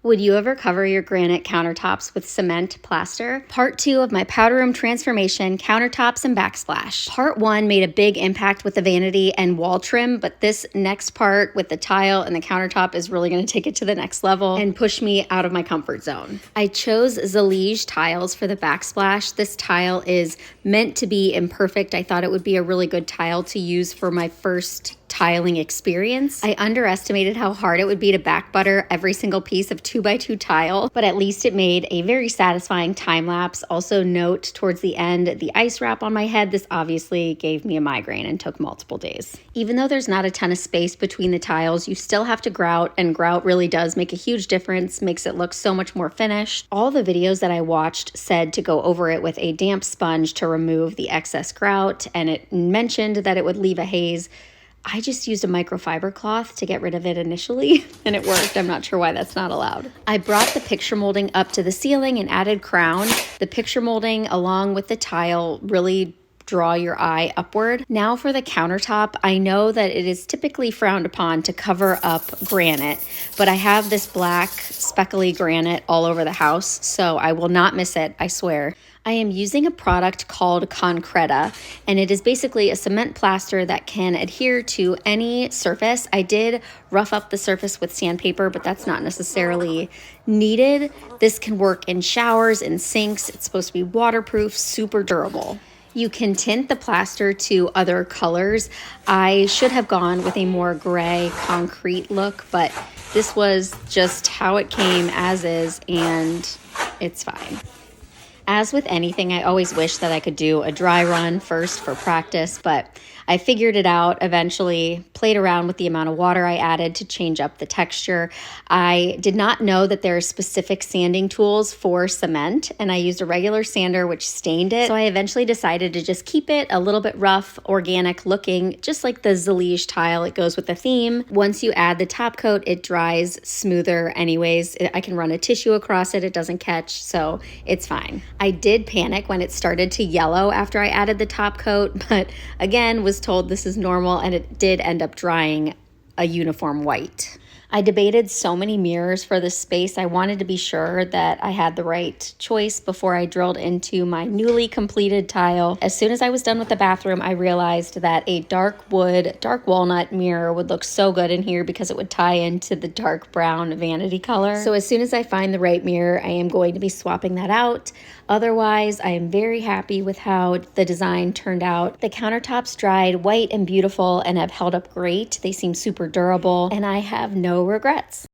Would you ever cover your granite countertops with cement plaster? Part 2 of my powder room transformation, countertops and backsplash. Part 1 made a big impact with the vanity and wall trim, but this next part with the tile and the countertop is really going to take it to the next level and push me out of my comfort zone. I chose Zia Tiles for the backsplash. This tile is meant to be imperfect. I thought it would be a really good tile to use for my first tiling experience. I underestimated how hard it would be to back butter every single piece of 2x2 tile, but at least it made a very satisfying time lapse. Also note towards the end, the ice wrap on my head, this obviously gave me a migraine and took multiple days. Even though there's not a ton of space between the tiles, you still have to grout, and grout really does make a huge difference, makes it look so much more finished. All the videos that I watched said to go over it with a damp sponge to remove the excess grout, and it mentioned that it would leave a haze. I just used a microfiber cloth to get rid of it initially, and it worked. I'm not sure why that's not allowed. I brought the picture molding up to the ceiling and added crown. The picture molding along with the tile really draw your eye upward. Now for the countertop, I know that it is typically frowned upon to cover up granite, but I have this black speckly granite all over the house, so I will not miss it, I swear. I am using a product called Concretta, and it is basically a cement plaster that can adhere to any surface. I did rough up the surface with sandpaper, but that's not necessarily needed. This can work in showers and sinks. It's supposed to be waterproof, super durable. You can tint the plaster to other colors. I should have gone with a more gray concrete look, but this was just how it came as is, and it's fine. As with anything, I always wish that I could do a dry run first for practice, but I figured it out eventually, played around with the amount of water I added to change up the texture. I did not know that there are specific sanding tools for cement, and I used a regular sander which stained it. So I eventually decided to just keep it a little bit rough, organic looking, just like the Zia tile. It goes with the theme. Once you add the top coat, it dries smoother anyways. I can run a tissue across it. It doesn't catch, so it's fine. I did panic when it started to yellow after I added the top coat, but again, was told this is normal, and it did end up drying a uniform white. I debated so many mirrors for this space. I wanted to be sure that I had the right choice before I drilled into my newly completed tile. As soon as I was done with the bathroom, I realized that a dark wood, dark walnut mirror would look so good in here because it would tie into the dark brown vanity color. So as soon as I find the right mirror, I am going to be swapping that out. Otherwise, I am very happy with how the design turned out. The countertops dried white and beautiful and have held up great. They seem super durable, and I have no regrets.